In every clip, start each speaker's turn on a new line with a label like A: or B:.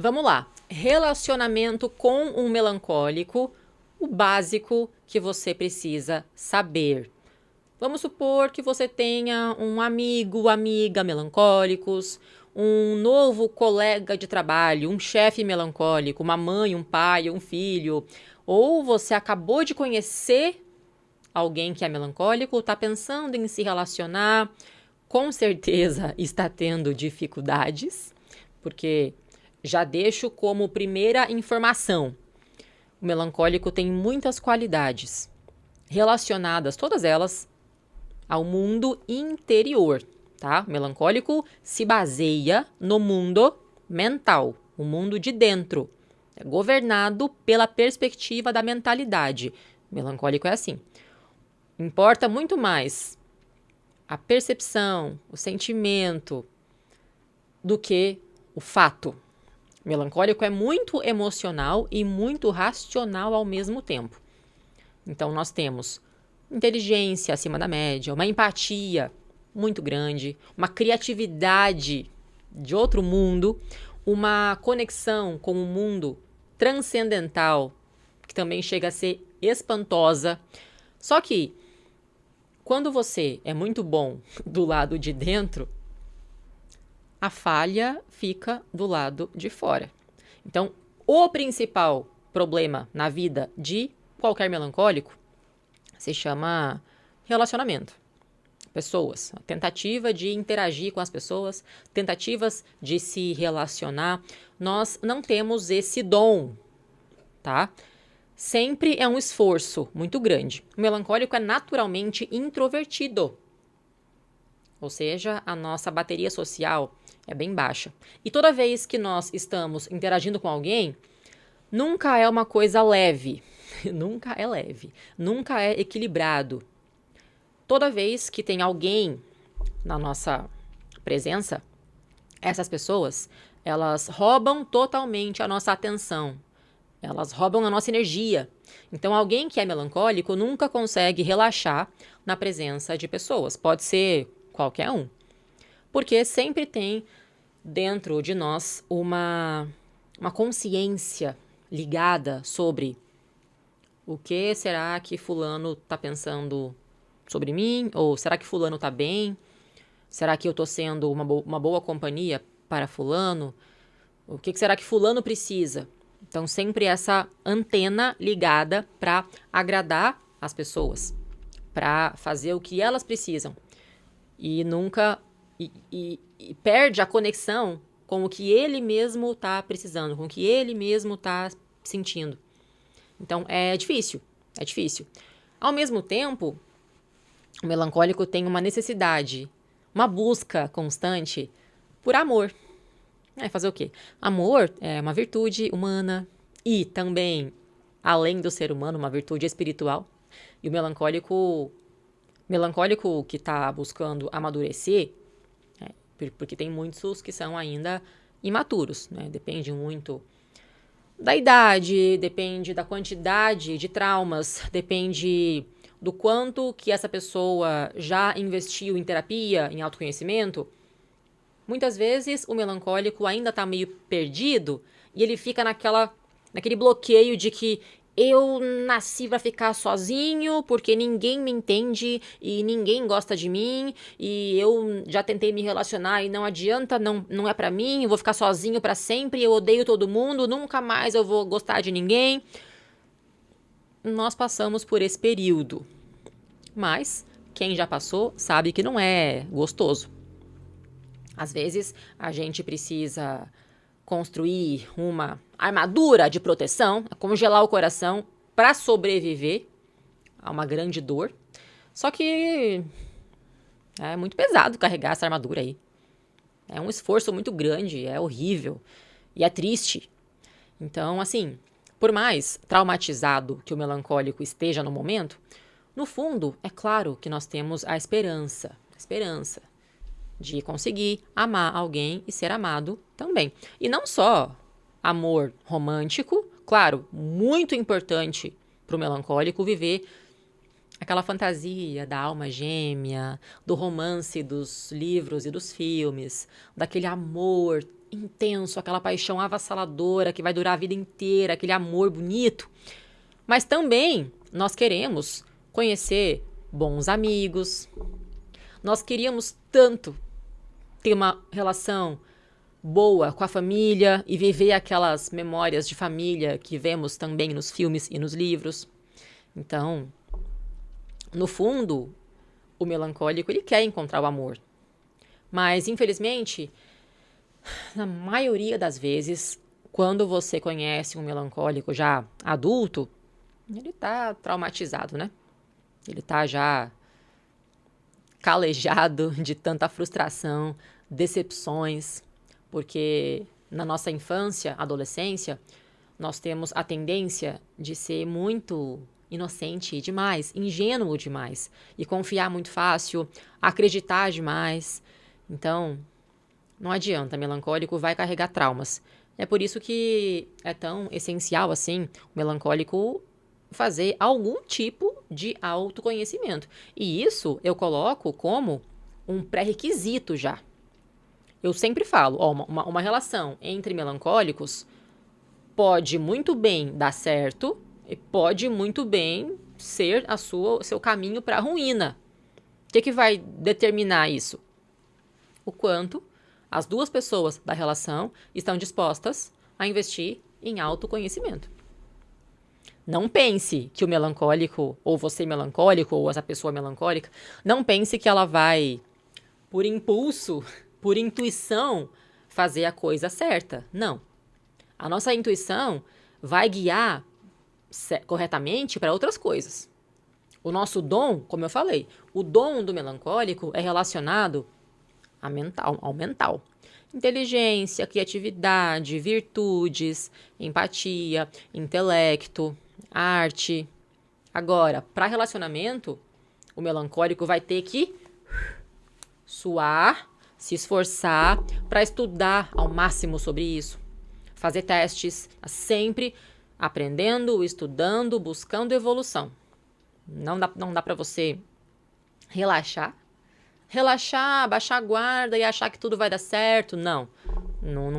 A: Vamos lá. Relacionamento com um melancólico, o básico que você precisa saber. Vamos supor que você tenha um amigo, amiga melancólicos, um novo colega de trabalho, um chefe melancólico, uma mãe, um pai, um filho, ou você acabou de conhecer alguém que é melancólico, está pensando em se relacionar, com certeza está tendo dificuldades, porque já deixo como primeira informação. O melancólico tem muitas qualidades relacionadas, todas elas, ao mundo interior, tá? O melancólico se baseia no mundo mental, o mundo de dentro. É governado pela perspectiva da mentalidade. O melancólico é assim. Importa muito mais a percepção, o sentimento, do que o fato. O melancólico é muito emocional e muito racional ao mesmo tempo. Então, nós temos inteligência acima da média, uma empatia muito grande, uma criatividade de outro mundo, uma conexão com o mundo transcendental, que também chega a ser espantosa. Só que, quando você é muito bom do lado de dentro, a falha fica do lado de fora. Então, o principal problema na vida de qualquer melancólico se chama relacionamento. Pessoas, a tentativa de interagir com as pessoas, tentativas de se relacionar. Nós não temos esse dom, tá? Sempre é um esforço muito grande. O melancólico é naturalmente introvertido. Ou seja, a nossa bateria social é bem baixa. E toda vez que nós estamos interagindo com alguém, nunca é uma coisa leve. Nunca é leve. Nunca é equilibrado. Toda vez que tem alguém na nossa presença, essas pessoas, elas roubam totalmente a nossa atenção. Elas roubam a nossa energia. Então, alguém que é melancólico nunca consegue relaxar na presença de pessoas. Pode ser qualquer um. Porque sempre tem dentro de nós uma consciência ligada sobre o que será que fulano está pensando sobre mim? Ou será que fulano está bem? Será que eu estou sendo uma boa companhia para fulano? O que será que fulano precisa? Então, sempre essa antena ligada para agradar as pessoas, para fazer o que elas precisam. E nunca e perde a conexão com o que ele mesmo está precisando, com o que ele mesmo está sentindo. Então, é difícil, é difícil. Ao mesmo tempo, o melancólico tem uma necessidade, uma busca constante por amor. Fazer o quê? Amor é uma virtude humana e também, além do ser humano, uma virtude espiritual. E o melancólico que está buscando amadurecer, porque tem muitos que são ainda imaturos, né? Depende muito da idade, depende da quantidade de traumas, depende do quanto que essa pessoa já investiu em terapia, em autoconhecimento. Muitas vezes o melancólico ainda está meio perdido e ele fica naquele bloqueio de que eu nasci para ficar sozinho porque ninguém me entende e ninguém gosta de mim e eu já tentei me relacionar e não adianta, não é para mim, eu vou ficar sozinho para sempre, eu odeio todo mundo, nunca mais eu vou gostar de ninguém. Nós passamos por esse período, mas quem já passou sabe que não é gostoso. Às vezes a gente precisa construir uma armadura de proteção, congelar o coração para sobreviver a uma grande dor. Só que é muito pesado carregar essa armadura aí. É um esforço muito grande, é horrível e é triste. Então, assim, por mais traumatizado que o melancólico esteja no momento, no fundo, é claro que nós temos a esperança de conseguir amar alguém e ser amado também. E não só amor romântico, claro, muito importante para o melancólico viver aquela fantasia da alma gêmea, do romance dos livros e dos filmes, daquele amor intenso, aquela paixão avassaladora que vai durar a vida inteira, aquele amor bonito. Mas também nós queremos conhecer bons amigos. Nós queríamos tanto ter uma relação boa com a família e viver aquelas memórias de família que vemos também nos filmes e nos livros. Então, no fundo, o melancólico ele quer encontrar o amor. Mas, infelizmente, na maioria das vezes, quando você conhece um melancólico já adulto, ele tá traumatizado, né? Ele tá já calejado de tanta frustração, decepções, porque na nossa infância, adolescência, nós temos a tendência de ser muito inocente demais, ingênuo demais, e confiar muito fácil, acreditar demais. Então, não adianta, melancólico vai carregar traumas. É por isso que é tão essencial assim o melancólico fazer algum tipo de autoconhecimento. E isso eu coloco como um pré-requisito já. Eu sempre falo, ó, uma relação entre melancólicos pode muito bem dar certo e pode muito bem ser o seu caminho para a ruína. O que vai determinar isso? O quanto as duas pessoas da relação estão dispostas a investir em autoconhecimento. Não pense que o melancólico, ou você melancólico, ou essa pessoa melancólica, não pense que ela vai, por impulso, por intuição, fazer a coisa certa. Não. A nossa intuição vai guiar corretamente para outras coisas. O nosso dom, como eu falei, o dom do melancólico é relacionado ao mental. Inteligência, criatividade, virtudes, empatia, intelecto, arte. Agora, para relacionamento, o melancólico vai ter que suar, se esforçar para estudar ao máximo sobre isso. Fazer testes, sempre aprendendo, estudando, buscando evolução. Não dá para você relaxar, baixar a guarda e achar que tudo vai dar certo. Não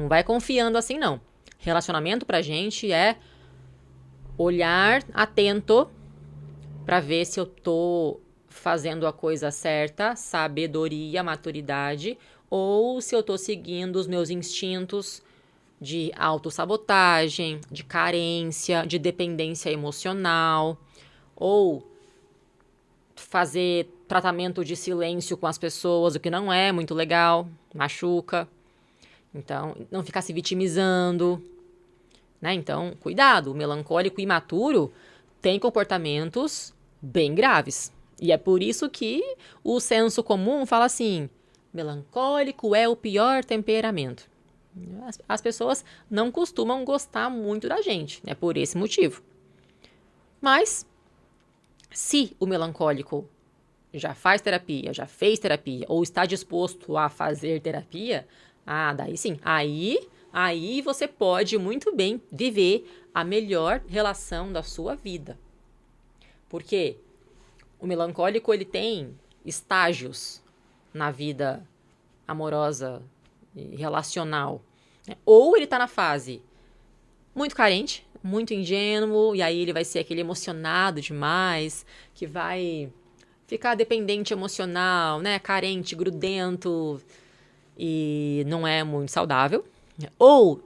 A: vai confiando assim, não. Relacionamento pra gente é olhar atento para ver se eu tô fazendo a coisa certa, sabedoria, maturidade, ou se eu tô seguindo os meus instintos de autossabotagem, de carência, de dependência emocional, ou fazer tratamento de silêncio com as pessoas, o que não é muito legal, machuca. Então, não ficar se vitimizando, né? Então, cuidado, o melancólico imaturo tem comportamentos bem graves. E é por isso que o senso comum fala assim, melancólico é o pior temperamento. As pessoas não costumam gostar muito da gente, né? Por esse motivo. Mas, se o melancólico já faz terapia, já fez terapia, ou está disposto a fazer terapia, daí sim. Aí você pode muito bem viver a melhor relação da sua vida. Porque o melancólico, ele tem estágios na vida amorosa e relacional. Ou ele está na fase muito carente, muito ingênuo, e aí ele vai ser aquele emocionado demais, que vai ficar dependente emocional, né? Carente, grudento, e não é muito saudável. Ou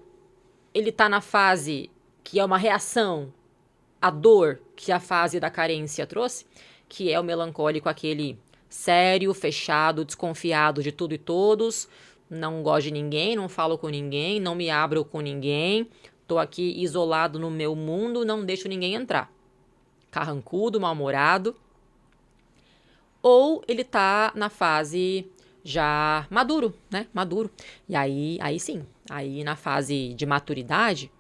A: ele tá na fase que é uma reação à dor que a fase da carência trouxe, que é o melancólico, aquele sério, fechado, desconfiado de tudo e todos, não gosto de ninguém, não falo com ninguém, não me abro com ninguém, tô aqui isolado no meu mundo, não deixo ninguém entrar. Carrancudo, mal-humorado. Ou ele tá na fase já maduro, né? Maduro. E aí sim, aí na fase de maturidade,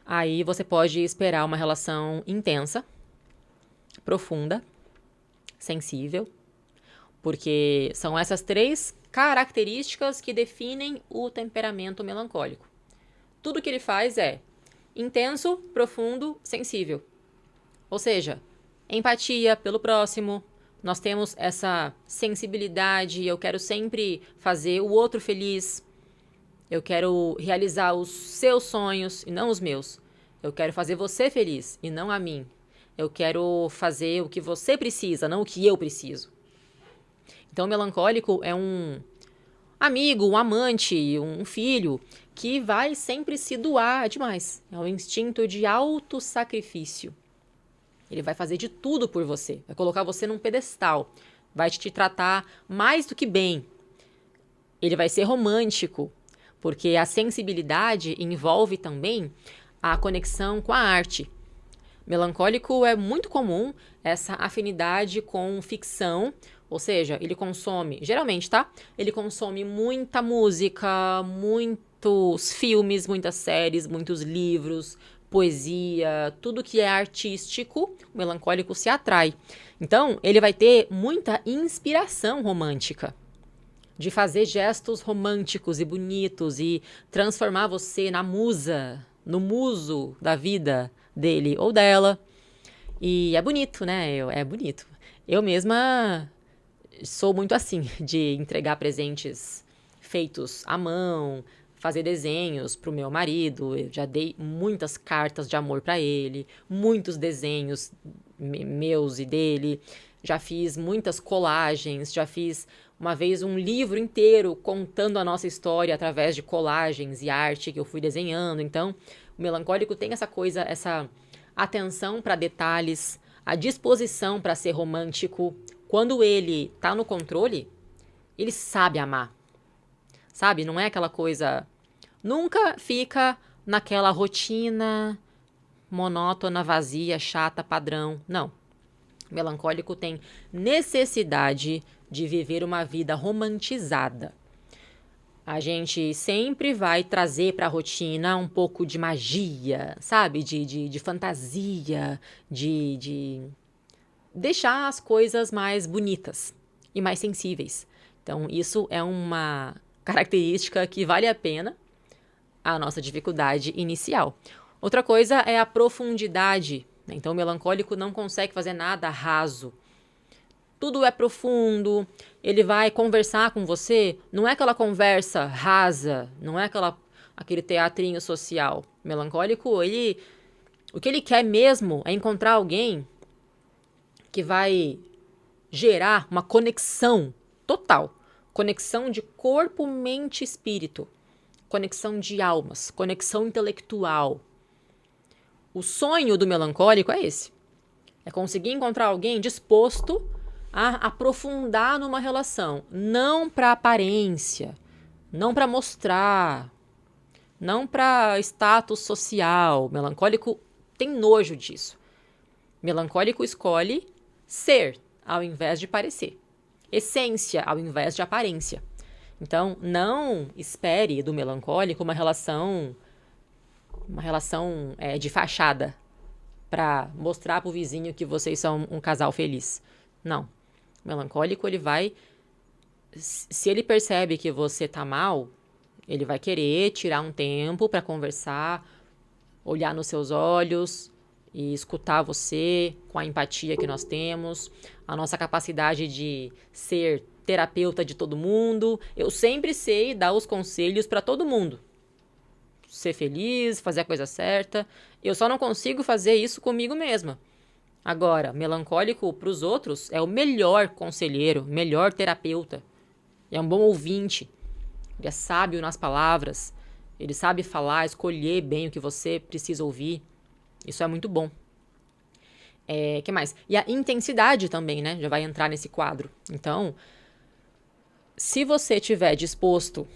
A: aí você pode esperar uma relação intensa, profunda, sensível, porque são essas 3 características que definem o temperamento melancólico. Tudo que ele faz é intenso, profundo, sensível. Ou seja, empatia pelo próximo, nós temos essa sensibilidade, eu quero sempre fazer o outro feliz. Eu quero realizar os seus sonhos e não os meus. Eu quero fazer você feliz e não a mim. Eu quero fazer o que você precisa, não o que eu preciso. Então, o melancólico é um amigo, um amante, um filho que vai sempre se doar demais. É um instinto de autossacrifício. Ele vai fazer de tudo por você, vai colocar você num pedestal, vai te tratar mais do que bem. Ele vai ser romântico, porque a sensibilidade envolve também a conexão com a arte. Melancólico é muito comum essa afinidade com ficção, ou seja, ele consome, geralmente, tá? Ele consome muita música, muitos filmes, muitas séries, muitos livros, poesia, tudo que é artístico, o melancólico se atrai. Então, ele vai ter muita inspiração romântica, de fazer gestos românticos e bonitos e transformar você na musa, no muso da vida dele ou dela. E é bonito, né? É bonito. Eu mesma sou muito assim, de entregar presentes feitos à mão, fazer desenhos pro meu marido. Eu já dei muitas cartas de amor para ele, muitos desenhos meus e dele. Já fiz muitas colagens, já fiz uma vez um livro inteiro contando a nossa história através de colagens e arte que eu fui desenhando. Então, o melancólico tem essa coisa, essa atenção para detalhes, a disposição para ser romântico. Quando ele tá no controle, ele sabe amar. Sabe? Não é aquela coisa... Nunca fica naquela rotina monótona, vazia, chata, padrão. Não. O melancólico tem necessidade de viver uma vida romantizada. A gente sempre vai trazer para a rotina um pouco de magia, sabe? De fantasia, de deixar as coisas mais bonitas e mais sensíveis. Então, isso é uma característica que vale a pena a nossa dificuldade inicial. Outra coisa é a profundidade. Então, o melancólico não consegue fazer nada raso. Tudo é profundo, ele vai conversar com você, não é aquela conversa rasa, não é aquele teatrinho social. O melancólico, o que ele quer mesmo é encontrar alguém que vai gerar uma conexão total. Conexão de corpo, mente e espírito. Conexão de almas, conexão intelectual. O sonho do melancólico é esse. É conseguir encontrar alguém disposto a aprofundar numa relação. Não para aparência, não para mostrar, não para status social. Melancólico tem nojo disso. Melancólico escolhe ser ao invés de parecer. Essência ao invés de aparência. Então, não espere do melancólico uma relação de fachada para mostrar para o vizinho que vocês são um casal feliz. Não. O melancólico, ele vai... Se ele percebe que você tá mal, ele vai querer tirar um tempo para conversar, olhar nos seus olhos e escutar você com a empatia que nós temos, a nossa capacidade de ser terapeuta de todo mundo. Eu sempre sei dar os conselhos para todo mundo. Ser feliz, fazer a coisa certa. Eu só não consigo fazer isso comigo mesma. Agora, melancólico para os outros é o melhor conselheiro, melhor terapeuta. É um bom ouvinte. Ele é sábio nas palavras. Ele sabe falar, escolher bem o que você precisa ouvir. Isso é muito bom. Que mais? E a intensidade também, né? Já vai entrar nesse quadro. Então, se você estiver disposto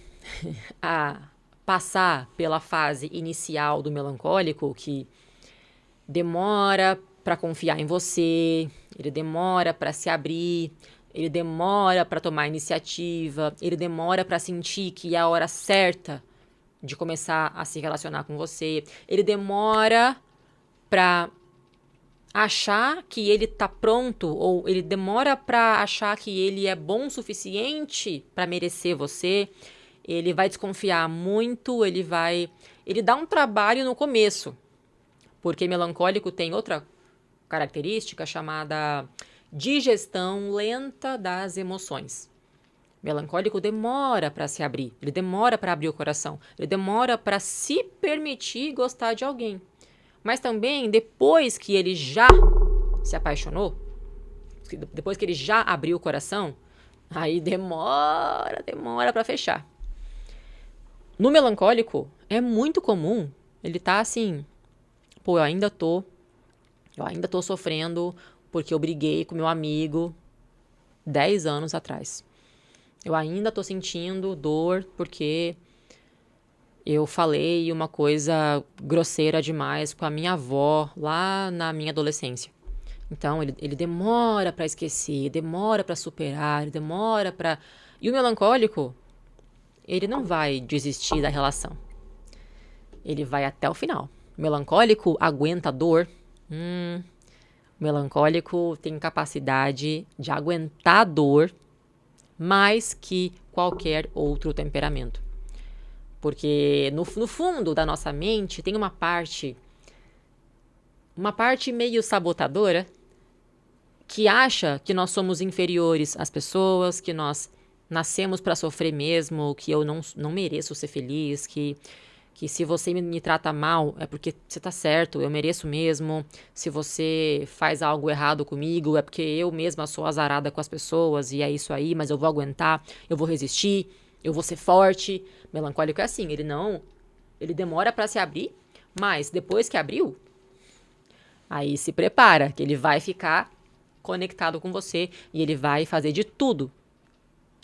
A: a passar pela fase inicial do melancólico, que demora para confiar em você, ele demora para se abrir, ele demora para tomar iniciativa, ele demora para sentir que é a hora certa de começar a se relacionar com você, ele demora para achar que ele tá pronto, ou ele demora para achar que ele é bom o suficiente para merecer você. Ele vai desconfiar muito, ele dá um trabalho no começo, porque melancólico tem outra característica chamada digestão lenta das emoções. Melancólico demora para se abrir, ele demora para abrir o coração, ele demora para se permitir gostar de alguém. Mas também, depois que ele já se apaixonou, depois que ele já abriu o coração, aí demora para fechar. No melancólico, é muito comum ele tá assim, pô, eu ainda tô sofrendo porque eu briguei com meu amigo 10 anos atrás. Eu ainda tô sentindo dor porque eu falei uma coisa grosseira demais com a minha avó lá na minha adolescência. Então, ele demora para esquecer, demora para superar, ele demora para... E o melancólico, ele não vai desistir da relação. Ele vai até o final. O melancólico aguenta a dor. O melancólico tem capacidade de aguentar a dor mais que qualquer outro temperamento. Porque no fundo da nossa mente tem uma parte meio sabotadora que acha que nós somos inferiores às pessoas, que nós nascemos para sofrer mesmo, que eu não mereço ser feliz, que se você me trata mal é porque você tá certo, eu mereço mesmo. Se você faz algo errado comigo é porque eu mesma sou azarada com as pessoas e é isso aí, mas eu vou aguentar, eu vou resistir, eu vou ser forte. Melancólico é assim, ele demora para se abrir, mas depois que abriu, aí se prepara, que ele vai ficar conectado com você e ele vai fazer de tudo.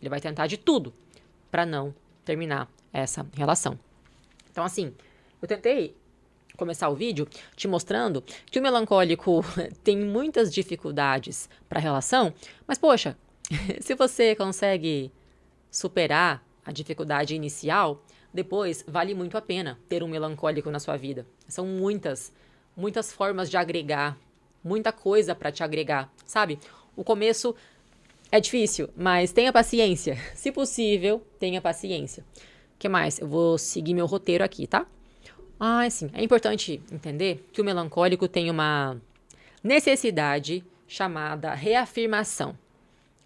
A: Ele vai tentar de tudo para não terminar essa relação. Então, assim, eu tentei começar o vídeo te mostrando que o melancólico tem muitas dificuldades para a relação, mas, poxa, se você consegue superar a dificuldade inicial, depois vale muito a pena ter um melancólico na sua vida. São muitas formas de agregar, muita coisa para te agregar, sabe? O começo é difícil, mas tenha paciência. Se possível, tenha paciência. O que mais? Eu vou seguir meu roteiro aqui, tá? Sim. É importante entender que o melancólico tem uma necessidade chamada reafirmação.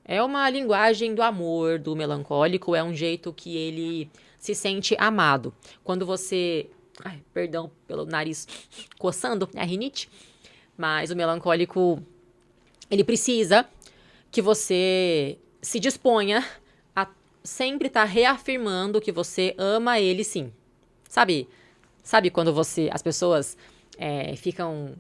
A: É uma linguagem do amor do melancólico, é um jeito que ele se sente amado. Quando você... perdão pelo nariz coçando, é a rinite. Mas o melancólico, ele precisa que você se disponha a sempre estar reafirmando que você ama ele sim. Sabe quando as pessoas ficam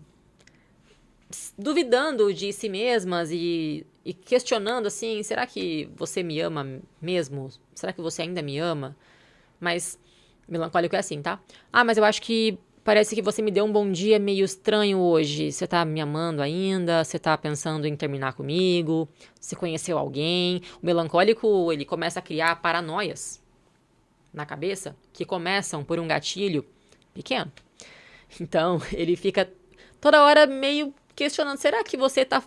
A: duvidando de si mesmas e questionando assim, será que você me ama mesmo? Será que você ainda me ama? Mas melancólico é assim, tá? Mas eu acho que parece que você me deu um bom dia meio estranho hoje. Você tá me amando ainda? Você tá pensando em terminar comigo? Você conheceu alguém? O melancólico, ele começa a criar paranoias na cabeça que começam por um gatilho pequeno. Então, ele fica toda hora meio questionando, será que você tá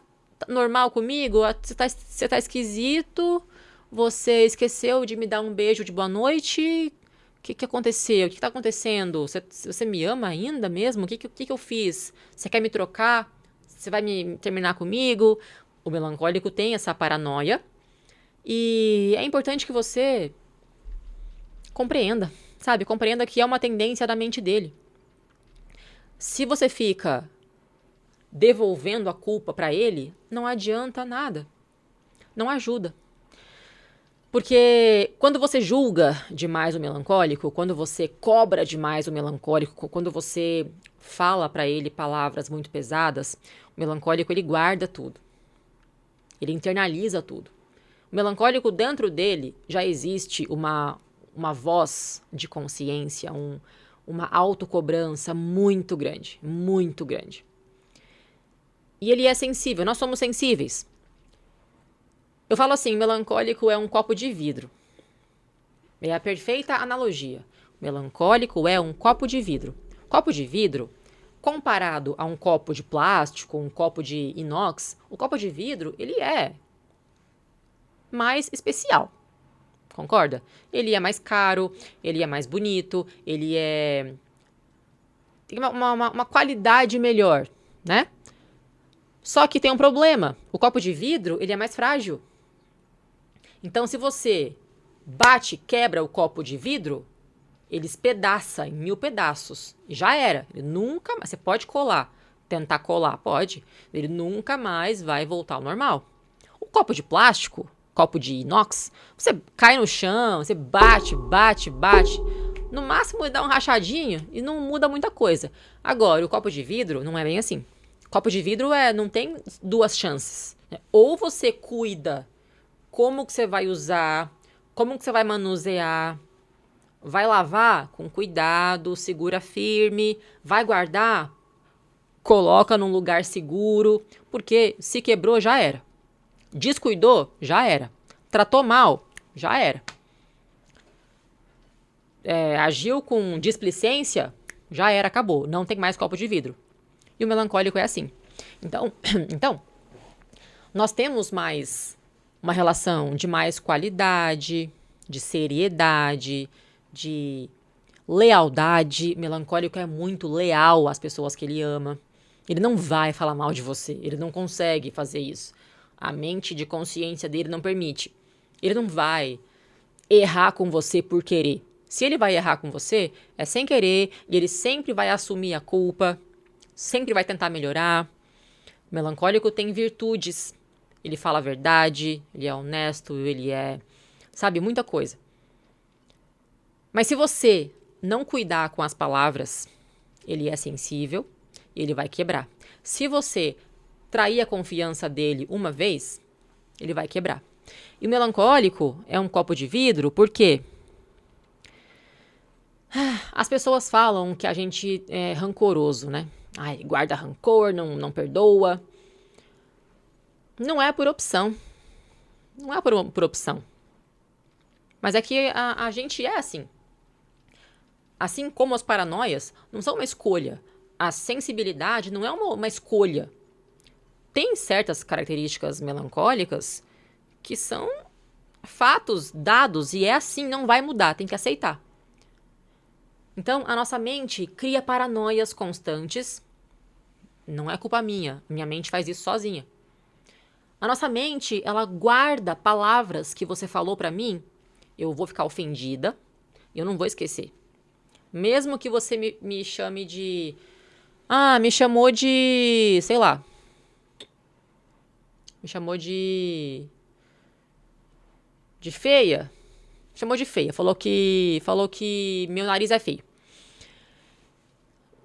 A: normal comigo? Você tá esquisito? Você esqueceu de me dar um beijo de boa noite? O que aconteceu? O que tá acontecendo? Você me ama ainda mesmo? O que eu fiz? Você quer me trocar? Você vai me terminar comigo? O melancólico tem essa paranoia. E é importante que você compreenda, sabe? Compreenda que é uma tendência da mente dele. Se você fica devolvendo a culpa para ele, não adianta nada. Não ajuda. Porque quando você julga demais o melancólico, quando você cobra demais o melancólico, quando você fala para ele palavras muito pesadas, o melancólico ele guarda tudo. Ele internaliza tudo. O melancólico, dentro dele, já existe uma voz de consciência, uma autocobrança muito grande, muito grande. E ele é sensível, nós somos sensíveis. Eu falo assim, melancólico é um copo de vidro. É a perfeita analogia. Melancólico é um copo de vidro. Copo de vidro, comparado a um copo de plástico, um copo de inox, o copo de vidro, ele é mais especial. Concorda? Ele é mais caro, ele é mais bonito, ele tem uma qualidade melhor, né? Só que tem um problema. O copo de vidro, ele é mais frágil. Então, se você bate, quebra o copo de vidro, ele espedaça em 1000 pedaços. E já era. Ele nunca mais. Você pode colar, tentar colar, pode. Ele nunca mais vai voltar ao normal. O copo de plástico, copo de inox, você cai no chão, você bate. No máximo ele dá um rachadinho e não muda muita coisa. Agora, o copo de vidro não é bem assim. Copo de vidro não tem duas chances. Ou você cuida como que você vai usar, como que você vai manusear. Vai lavar com cuidado, segura firme, vai guardar, coloca num lugar seguro, porque se quebrou, já era. Descuidou, já era. Tratou mal, já era. Agiu com displicência, já era, acabou. Não tem mais copo de vidro. E o melancólico é assim. Então, nós temos mais uma relação de mais qualidade, de seriedade, de lealdade. Melancólico é muito leal às pessoas que ele ama. Ele não vai falar mal de você. Ele não consegue fazer isso. A mente de consciência dele não permite. Ele não vai errar com você por querer. Se ele vai errar com você, é sem querer e ele sempre vai assumir a culpa, sempre vai tentar melhorar. O melancólico tem virtudes. Ele fala a verdade, ele é honesto, ele sabe muita coisa. Mas se você não cuidar com as palavras, ele é sensível e ele vai quebrar. Se você trair a confiança dele uma vez, ele vai quebrar. E o melancólico é um copo de vidro, por quê? As pessoas falam que a gente é rancoroso, né? Ai, guarda rancor, não perdoa. Não é por opção. Não é por opção. Mas é que a gente é assim. Assim como as paranoias não são uma escolha. A sensibilidade não é uma escolha. Tem certas características melancólicas que são fatos dados e é assim, não vai mudar, tem que aceitar. Então, a nossa mente cria paranoias constantes. Não é culpa minha mente faz isso sozinha. A nossa mente, ela guarda palavras que você falou pra mim, eu vou ficar ofendida, eu não vou esquecer. Mesmo que você me chame de... me chamou de... sei lá. Me chamou de feia. Chamou de feia. Falou que meu nariz é feio.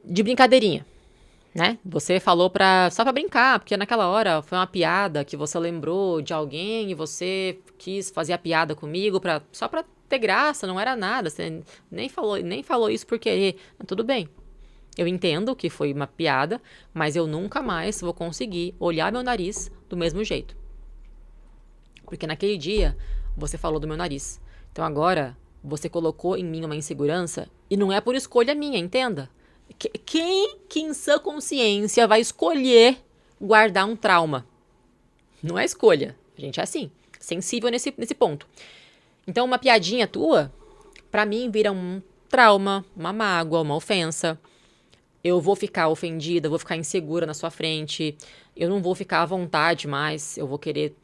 A: De brincadeirinha, né? Você falou só pra brincar, porque naquela hora foi uma piada que você lembrou de alguém e você quis fazer a piada comigo só pra ter graça, não era nada. Você nem falou isso por querer. Mas tudo bem. Eu entendo que foi uma piada, mas eu nunca mais vou conseguir olhar meu nariz do mesmo jeito. Porque naquele dia você falou do meu nariz. Então agora você colocou em mim uma insegurança e não é por escolha minha, entenda? Quem que em sã consciência vai escolher guardar um trauma? Não é escolha. A gente é assim, sensível nesse ponto. Então uma piadinha tua, pra mim, vira um trauma, uma mágoa, uma ofensa. Eu vou ficar ofendida, vou ficar insegura na sua frente. Eu não vou ficar à vontade mais. Eu vou querer,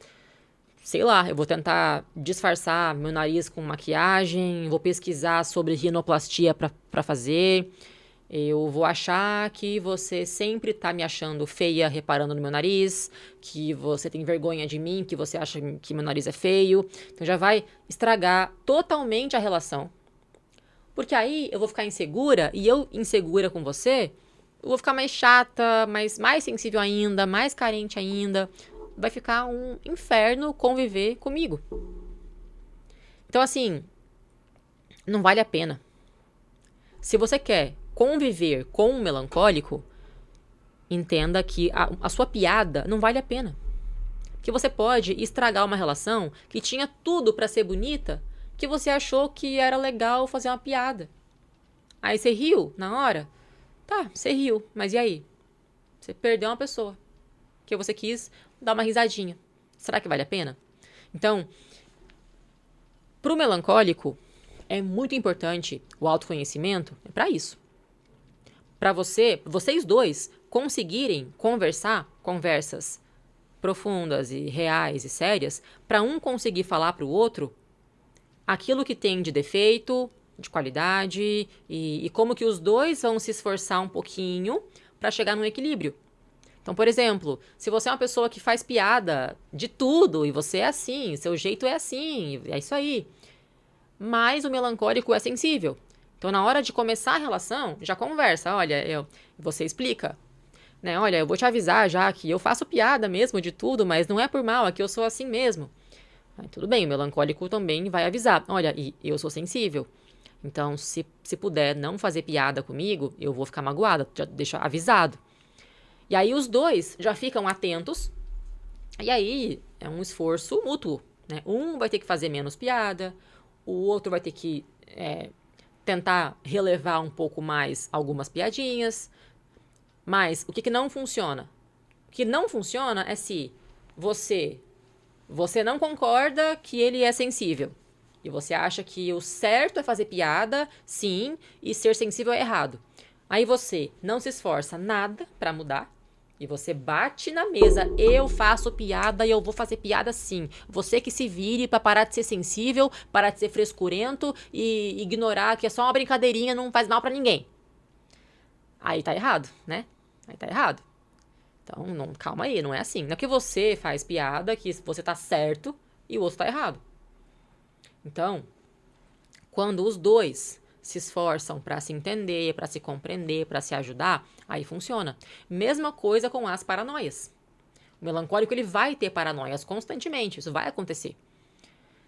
A: sei lá, eu vou tentar disfarçar meu nariz com maquiagem. Vou pesquisar sobre rinoplastia pra fazer. Eu vou achar que você sempre tá me achando feia reparando no meu nariz. Que você tem vergonha de mim, que você acha que meu nariz é feio. Então já vai estragar totalmente a relação. Porque aí eu vou ficar insegura, e eu insegura com você, eu vou ficar mais chata, mais sensível ainda, mais carente ainda. Vai ficar um inferno conviver comigo. Então, assim, não vale a pena. Se você quer conviver com um melancólico, entenda que a sua piada não vale a pena. Que você pode estragar uma relação que tinha tudo pra ser bonita, que você achou que era legal fazer uma piada. Aí você riu na hora? Tá, você riu, mas e aí? Você perdeu uma pessoa, que você quis dar uma risadinha. Será que vale a pena? Então, pro melancólico, é muito importante o autoconhecimento, é pra isso. Pra vocês dois, conseguirem conversar conversas profundas e reais e sérias, pra um conseguir falar pro outro aquilo que tem de defeito, de qualidade, e como que os dois vão se esforçar um pouquinho para chegar num equilíbrio. Então, por exemplo, se você é uma pessoa que faz piada de tudo e você é assim, seu jeito é assim, é isso aí. Mas o melancólico é sensível. Então, na hora de começar a relação, já conversa. Olha, você explica. Né? Olha, eu vou te avisar já que eu faço piada mesmo de tudo, mas não é por mal, é que eu sou assim mesmo. Aí, tudo bem, o melancólico também vai avisar. Olha, e eu sou sensível. Então, se puder não fazer piada comigo, eu vou ficar magoada. Já deixa avisado. E aí os dois já ficam atentos. E aí é um esforço mútuo. Né? Um vai ter que fazer menos piada, o outro vai ter que tentar relevar um pouco mais algumas piadinhas. Mas o que não funciona? O que não funciona é se você não concorda que ele é sensível. E você acha que o certo é fazer piada, sim, e ser sensível é errado. Aí você não se esforça nada pra mudar. E você bate na mesa, eu faço piada e eu vou fazer piada sim. Você que se vire pra parar de ser sensível, parar de ser frescurento e ignorar que é só uma brincadeirinha, não faz mal pra ninguém. Aí tá errado, né? Aí tá errado. Então, não, calma aí, não é assim. Não é que você faz piada, que você tá certo e o outro tá errado. Então, quando os dois se esforçam para se entender, para se compreender, para se ajudar, aí funciona. Mesma coisa com as paranoias. O melancólico ele vai ter paranoias constantemente, isso vai acontecer.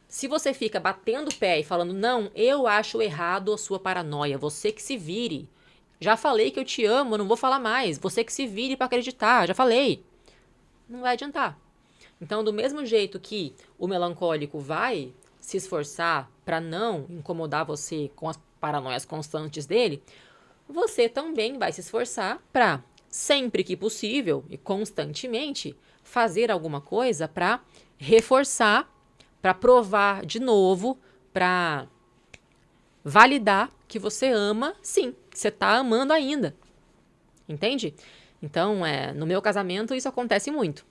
A: Se você fica batendo o pé e falando, não, eu acho errado a sua paranoia, você que se vire. Já falei que eu te amo, não vou falar mais. Você que se vire para acreditar, já falei. Não vai adiantar. Então, do mesmo jeito que o melancólico vai se esforçar para não incomodar você com as paranoias constantes dele, você também vai se esforçar para, sempre que possível e constantemente, fazer alguma coisa para reforçar, para provar de novo, para validar que você ama, sim, que você está amando ainda. Entende? Então, no meu casamento isso acontece muito.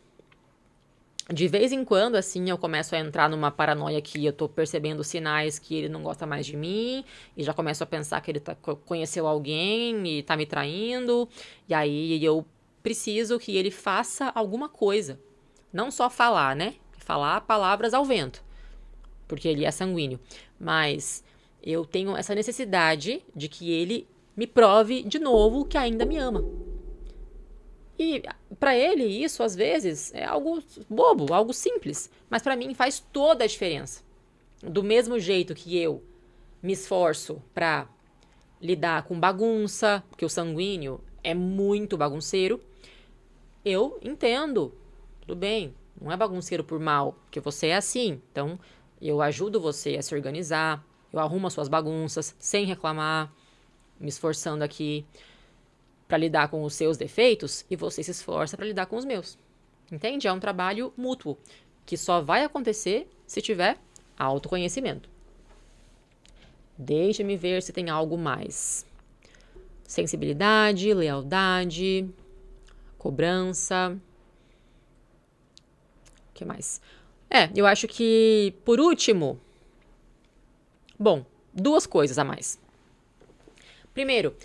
A: De vez em quando, assim, eu começo a entrar numa paranoia que eu tô percebendo sinais que ele não gosta mais de mim, e já começo a pensar que ele conheceu alguém e tá me traindo, e aí eu preciso que ele faça alguma coisa. Não só falar, né? Falar palavras ao vento, porque ele é sanguíneo. Mas eu tenho essa necessidade de que ele me prove de novo que ainda me ama. E para ele isso às vezes é algo bobo, algo simples, mas para mim faz toda a diferença. Do mesmo jeito que eu me esforço para lidar com bagunça, porque o sanguíneo é muito bagunceiro, eu entendo, tudo bem, não é bagunceiro por mal, porque você é assim. Então eu ajudo você a se organizar, eu arrumo as suas bagunças sem reclamar, me esforçando aqui para lidar com os seus defeitos e você se esforça para lidar com os meus. Entende? É um trabalho mútuo que só vai acontecer se tiver autoconhecimento. Deixa-me ver se tem algo mais. Sensibilidade, lealdade, cobrança. O que mais? Eu acho que, por último, bom, duas coisas a mais. Primeiro,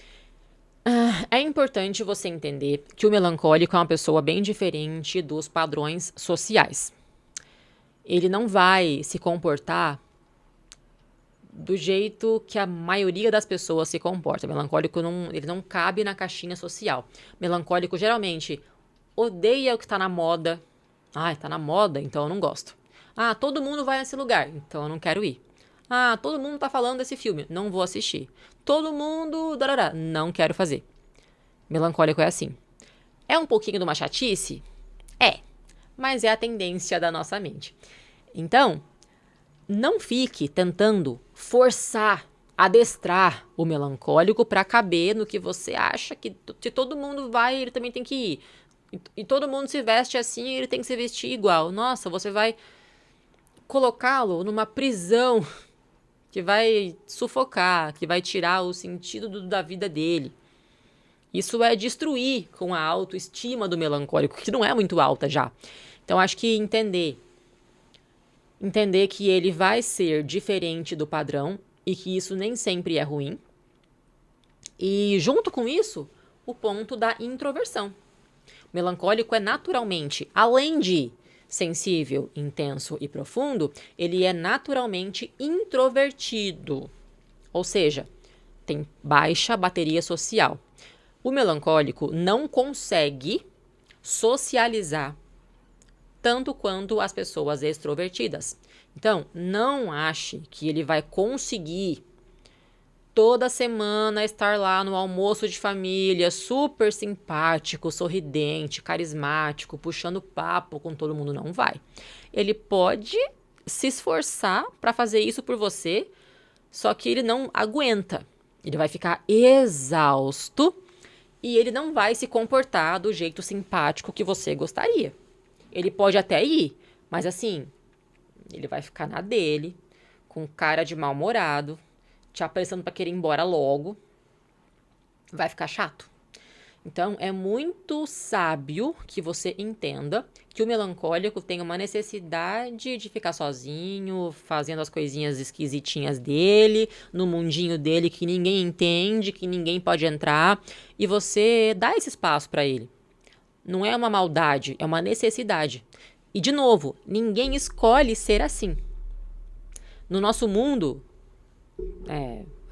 A: é importante você entender que o melancólico é uma pessoa bem diferente dos padrões sociais. Ele não vai se comportar do jeito que a maioria das pessoas se comporta. O melancólico ele não cabe na caixinha social. O melancólico geralmente odeia o que está na moda. Tá na moda, então eu não gosto. Todo mundo vai nesse lugar, então eu não quero ir. Todo mundo tá falando desse filme, não vou assistir. Todo mundo, não quero fazer. Melancólico é assim. É um pouquinho de uma chatice? Mas é a tendência da nossa mente. Então, não fique tentando forçar, adestrar o melancólico para caber no que você acha que se todo mundo vai, ele também tem que ir. E todo mundo se veste assim, ele tem que se vestir igual. Nossa, você vai colocá-lo numa prisão que vai sufocar, que vai tirar o sentido da vida dele. Isso é destruir com a autoestima do melancólico, que não é muito alta já. Então, acho que entender Entender que ele vai ser diferente do padrão e que isso nem sempre é ruim. E junto com isso, o ponto da introversão. O melancólico é naturalmente, além de sensível, intenso e profundo, ele é naturalmente introvertido. Ou seja, tem baixa bateria social. O melancólico não consegue socializar tanto quanto as pessoas extrovertidas. Então, não ache que ele vai conseguir toda semana estar lá no almoço de família, super simpático, sorridente, carismático, puxando papo com todo mundo. Não vai. Ele pode se esforçar para fazer isso por você, só que ele não aguenta. Ele vai ficar exausto e ele não vai se comportar do jeito simpático que você gostaria. Ele pode até ir, mas assim, ele vai ficar na dele, com cara de mal-humorado, te apressando para querer ir embora logo. Vai ficar chato. Então, é muito sábio que você entenda que o melancólico tem uma necessidade de ficar sozinho, fazendo as coisinhas esquisitinhas dele, no mundinho dele que ninguém entende, que ninguém pode entrar, e você dá esse espaço para ele. Não é uma maldade, é uma necessidade. E, de novo, ninguém escolhe ser assim. No nosso mundo,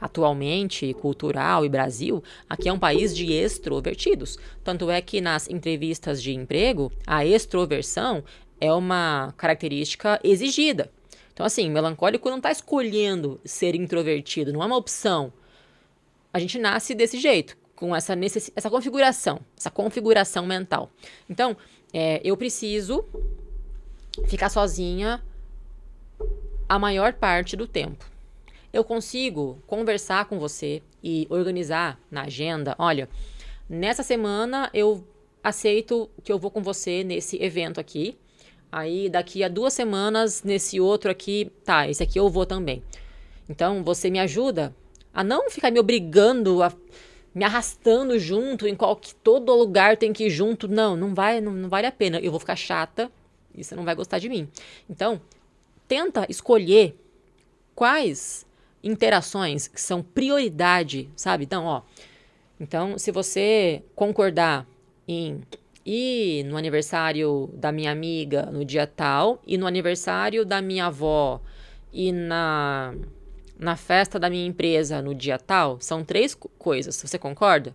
A: atualmente, cultural e Brasil, aqui é um país de extrovertidos. Tanto é que nas entrevistas de emprego, a extroversão é uma característica exigida. Então, assim, o melancólico não está escolhendo ser introvertido, não é uma opção. A gente nasce desse jeito, com essa configuração mental. Então, eu preciso ficar sozinha a maior parte do tempo. Eu consigo conversar com você e organizar na agenda. Olha, nessa semana eu aceito que eu vou com você nesse evento aqui. Aí daqui a 2 semanas nesse outro aqui, tá, esse aqui eu vou também. Então você me ajuda a não ficar me obrigando, me arrastando junto em todo lugar tem que ir junto. Não vale a pena. Eu vou ficar chata e você não vai gostar de mim. Então, tenta escolher quais interações que são prioridade, sabe? Então, se você concordar em ir no aniversário da minha amiga no dia tal, e no aniversário da minha avó, e na festa da minha empresa no dia tal, são 3 coisas. Você concorda?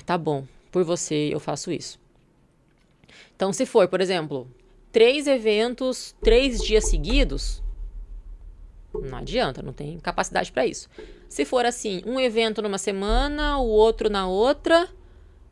A: Tá bom. Por você eu faço isso. Então, se for, por exemplo, 3 eventos, 3 dias seguidos, não adianta, não tem capacidade para isso. Se for assim, um evento numa semana, o outro na outra,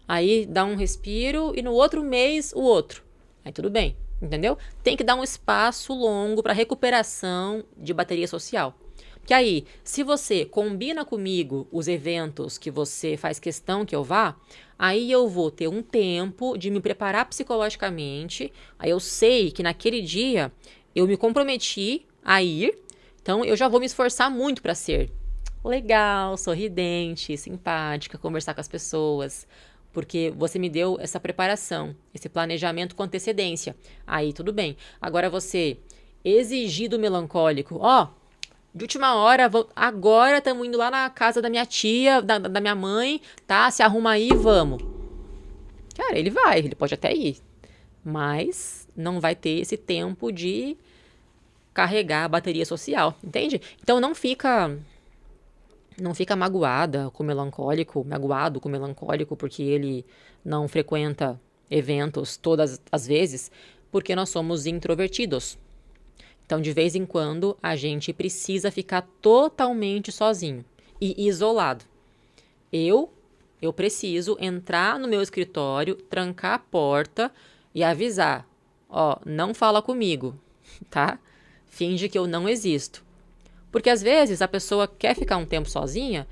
A: aí dá um respiro e no outro mês o outro. Aí tudo bem, entendeu? Tem que dar um espaço longo para recuperação de bateria social. Porque aí, se você combina comigo os eventos que você faz questão que eu vá, aí eu vou ter um tempo de me preparar psicologicamente. Aí eu sei que naquele dia eu me comprometi a ir. Então, eu já vou me esforçar muito para ser legal, sorridente, simpática, conversar com as pessoas, porque você me deu essa preparação, esse planejamento com antecedência. Aí, tudo bem. Agora, você exigir do melancólico, de última hora, agora estamos indo lá na casa da minha tia, da minha mãe, tá? Se arruma aí, vamos. Cara, ele pode até ir, mas não vai ter esse tempo de carregar a bateria social, entende? Então não fica magoado com o melancólico porque ele não frequenta eventos todas as vezes, porque nós somos introvertidos. Então, de vez em quando, a gente precisa ficar totalmente sozinho e isolado. Eu preciso entrar no meu escritório, trancar a porta e avisar, não fala comigo, tá? Finge que eu não existo. Porque às vezes a pessoa quer ficar um tempo sozinha,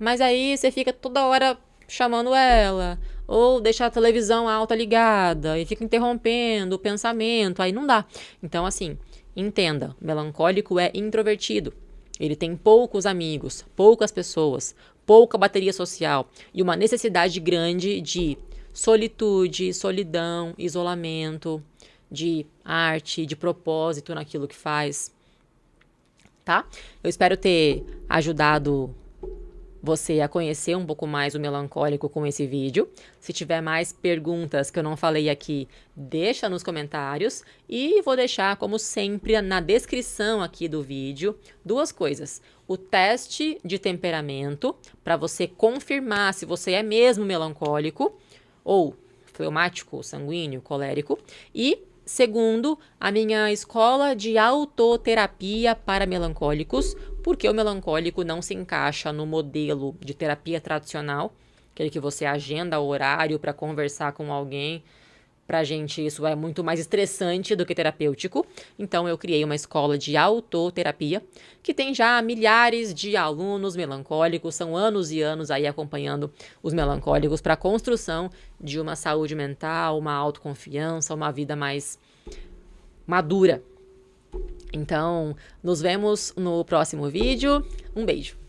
A: mas aí você fica toda hora chamando ela, ou deixa a televisão alta ligada e fica interrompendo o pensamento, aí não dá. Então, assim, entenda, o melancólico é introvertido. Ele tem poucos amigos, poucas pessoas, pouca bateria social e uma necessidade grande de solitude, solidão, isolamento. de arte, de propósito naquilo que faz, tá? Eu espero ter ajudado você a conhecer um pouco mais o melancólico com esse vídeo. Se tiver mais perguntas que eu não falei aqui, deixa nos comentários. E vou deixar, como sempre, na descrição aqui do vídeo, duas coisas. O teste de temperamento, para você confirmar se você é mesmo melancólico, ou fleumático, sanguíneo, colérico. E segundo, a minha escola de autoterapia para melancólicos, porque o melancólico não se encaixa no modelo de terapia tradicional, aquele que você agenda o horário para conversar com alguém. Pra gente isso é muito mais estressante do que terapêutico. Então eu criei uma escola de autoterapia que tem já milhares de alunos melancólicos, são anos e anos aí acompanhando os melancólicos para a construção de uma saúde mental, uma autoconfiança, uma vida mais madura. Então, nos vemos no próximo vídeo. Um beijo!